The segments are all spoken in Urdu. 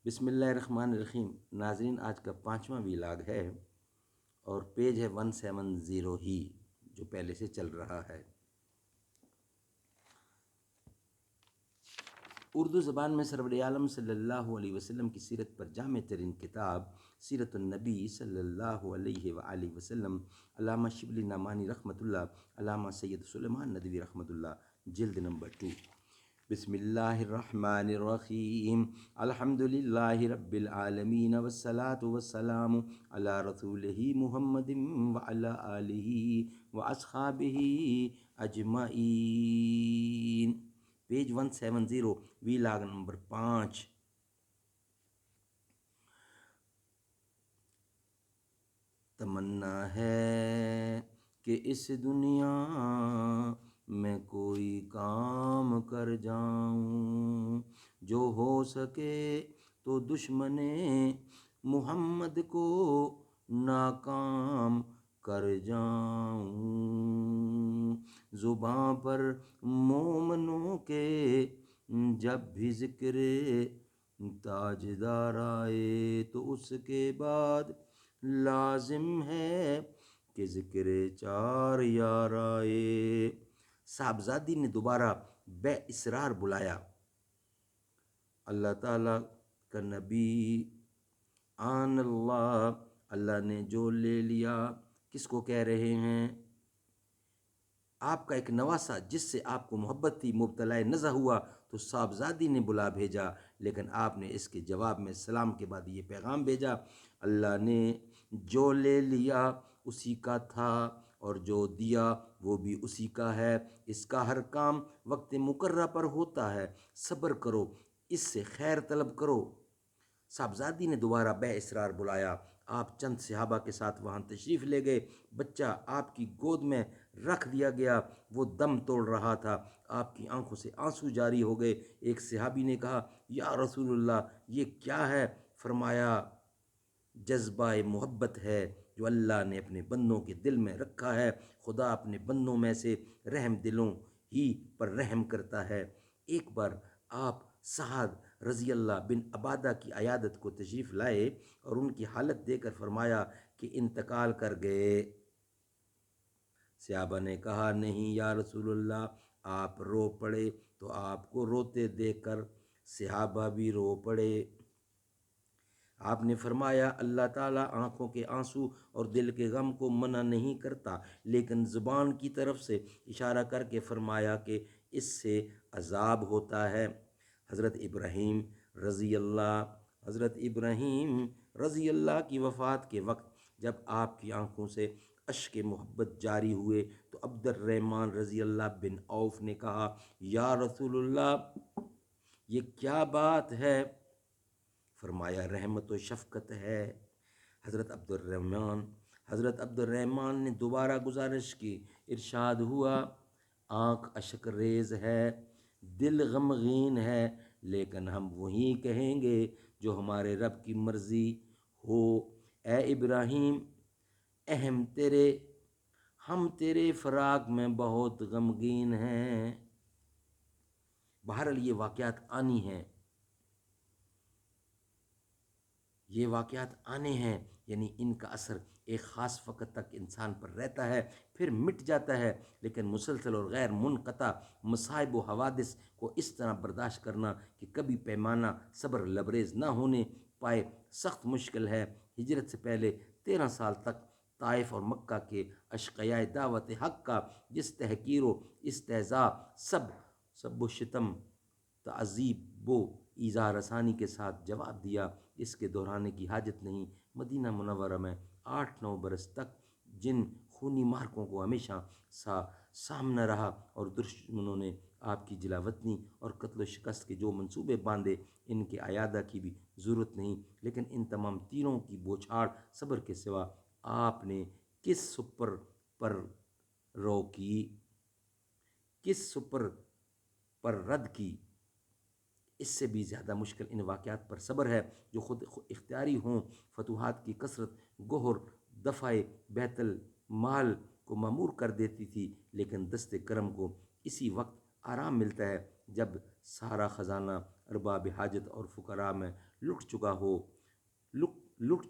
بسم اللہ الرحمن الرحیم۔ ناظرین، آج کا 5واں ویلاگ ہے اور پیج ہے 170 ہی جو پہلے سے چل رہا ہے۔ اردو زبان میں سرور عالم صلی اللہ علیہ وسلم کی سیرت پر جامع ترین کتاب سیرت النبی صلی اللہ علیہ وآلہ وسلم، علامہ شبلی نعمانی رحمۃ اللہ، علامہ سید سلیمان ندوی رحمۃ اللہ، جلد نمبر 2۔ بسم اللہ الرحمن الرحیم۔ الحمد للہ رب العالمین والصلاة والسلام علی رسولہ محمد وعلی آلہ واصحابہ اجمعین۔ Page 170، vlog number 5۔ تمنا ہے کہ اس دنیا میں کوئی کام کر جاؤں، جو ہو سکے تو دشمن محمد کو ناکام کر جاؤں۔ زباں پر مومنوں کے جب بھی ذکر تاجدار آئے تو اس کے بعد لازم ہے کہ ذکر چار یار آئے۔ صاحبزادی نے دوبارہ بے اصرار بلایا۔ اللہ تعالیٰ کا نبی آن اللہ نے جو لے لیا، کس کو کہہ رہے ہیں؟ آپ کا ایک نواسا جس سے آپ کو محبت تھی مبتلا نزع ہوا تو صاحبزادی نے بلا بھیجا، لیکن آپ نے اس کے جواب میں سلام کے بعد یہ پیغام بھیجا، اللہ نے جو لے لیا اسی کا تھا اور جو دیا وہ بھی اسی کا ہے۔ اس کا ہر کام وقت مقررہ پر ہوتا ہے، صبر کرو، اس سے خیر طلب کرو۔ صاحبزادی نے دوبارہ بے اصرار بلایا۔ آپ چند صحابہ کے ساتھ وہاں تشریف لے گئے۔ بچہ آپ کی گود میں رکھ دیا گیا، وہ دم توڑ رہا تھا، آپ کی آنکھوں سے آنسو جاری ہو گئے۔ ایک صحابی نے کہا، یا رسول اللہ، یہ کیا ہے؟ فرمایا، جذبہ محبت ہے جو اللہ نے اپنے بندوں کے دل میں رکھا ہے۔ خدا اپنے بندوں میں سے رحم دلوں ہی پر رحم کرتا ہے۔ ایک بار آپ سعد رضی اللہ بن عبادہ کی عیادت کو تشریف لائے اور ان کی حالت دے کر فرمایا کہ انتقال کر گئے۔ صحابہ نے کہا، نہیں یا رسول اللہ۔ آپ رو پڑے تو آپ کو روتے دیکھ کر صحابہ بھی رو پڑے۔ آپ نے فرمایا، اللہ تعالیٰ آنکھوں کے آنسو اور دل کے غم کو منع نہیں کرتا، لیکن زبان کی طرف سے اشارہ کر کے فرمایا کہ اس سے عذاب ہوتا ہے۔ حضرت ابراہیم رضی اللہ کی وفات کے وقت جب آپ کی آنکھوں سے اشک محبت جاری ہوئے تو عبد الرحمن رضی اللہ بن عوف نے کہا، یا رسول اللہ، یہ کیا بات ہے؟ فرمایا، رحمت و شفقت ہے۔ حضرت عبد الرحمن نے دوبارہ گزارش کی۔ ارشاد ہوا، آنکھ اشک ریز ہے، دل غمگین ہے، لیکن ہم وہی کہیں گے جو ہمارے رب کی مرضی ہو۔ اے ابراہیم، ہم تیرے فراق میں بہت غمگین ہیں۔ بہرحال یہ واقعات آنے ہیں، یعنی ان کا اثر ایک خاص وقت تک انسان پر رہتا ہے، پھر مٹ جاتا ہے، لیکن مسلسل اور غیر منقطع مصائب و حوادث کو اس طرح برداشت کرنا کہ کبھی پیمانہ صبر لبریز نہ ہونے پائے سخت مشکل ہے۔ ہجرت سے پہلے 13 سال تک طائف اور مکہ کے اشقیائے دعوت حق کا جس تحقیر و استہزاء، سب و شتم، تعذیب و ایذا رسانی کے ساتھ جواب دیا، اس کے دہرانے کی حاجت نہیں۔ مدینہ منورہ میں 8-9 برس تک جن خونی مارکوں کو ہمیشہ سامنا رہا اور دشمنوں نے آپ کی جلا وطنی اور قتل و شکست کے جو منصوبے باندھے، ان کے اعادہ کی بھی ضرورت نہیں، لیکن ان تمام تیروں کی بوچھاڑ صبر کے سوا آپ نے کس سپر پر رد کی؟ اس سے بھی زیادہ مشکل ان واقعات پر صبر ہے جو خود اختیاری ہوں۔ فتوحات کی کثرت گوہر دفع بیت المال کو معمور کر دیتی تھی، لیکن دست کرم کو اسی وقت آرام ملتا ہے جب سارا خزانہ ارباب حاجت اور فقراء میں لٹ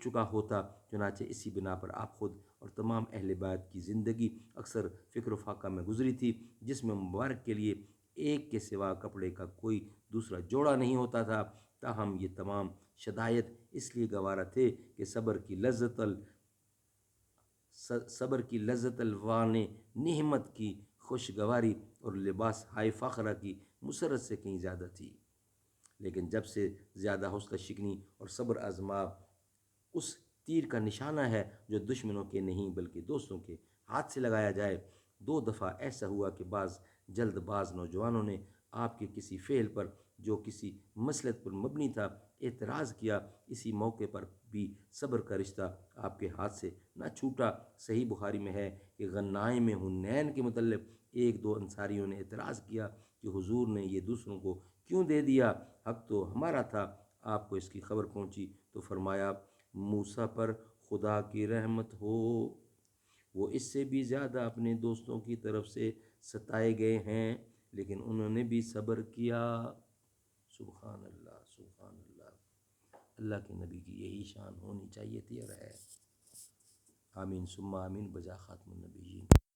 چکا ہوتا۔ چنانچہ اسی بنا پر آپ خود اور تمام اہل بیت کی زندگی اکثر فکر و فاقہ میں گزری تھی، جس میں مبارک کے لیے ایک کے سوا کپڑے کا کوئی دوسرا جوڑا نہیں ہوتا تھا۔ تاہم یہ تمام شدائد اس لیے گوارا تھے کہ صبر کی لذت الوان نعمت کی خوشگواری اور لباس ہائے فاخرہ کی مسرت سے کہیں زیادہ تھی۔ لیکن جب سے زیادہ حوصلہ شکنی اور صبر آزما اس تیر کا نشانہ ہے جو دشمنوں کے نہیں بلکہ دوستوں کے ہاتھ سے لگایا جائے۔ 2 دفعہ ایسا ہوا کہ بعض جلد باز نوجوانوں نے آپ کے کسی فعل پر جو کسی مصلحت پر مبنی تھا اعتراض کیا۔ اسی موقع پر بھی صبر کا رشتہ آپ کے ہاتھ سے نہ چھوٹا۔ صحیح بخاری میں ہے کہ غنائم حنین کے متعلق 1-2 انصاریوں نے اعتراض کیا کہ حضور نے یہ دوسروں کو کیوں دے دیا، حق تو ہمارا تھا۔ آپ کو اس کی خبر پہنچی تو فرمایا، موسیٰ پر خدا کی رحمت ہو، وہ اس سے بھی زیادہ اپنے دوستوں کی طرف سے ستائے گئے ہیں، لیکن انہوں نے بھی صبر کیا۔ سبحان اللہ، سبحان اللہ۔ اللہ کے نبی کی یہی شان ہونی چاہیے تھی اور ہے۔ آمین ثم آمین بجا خاتم النبیین۔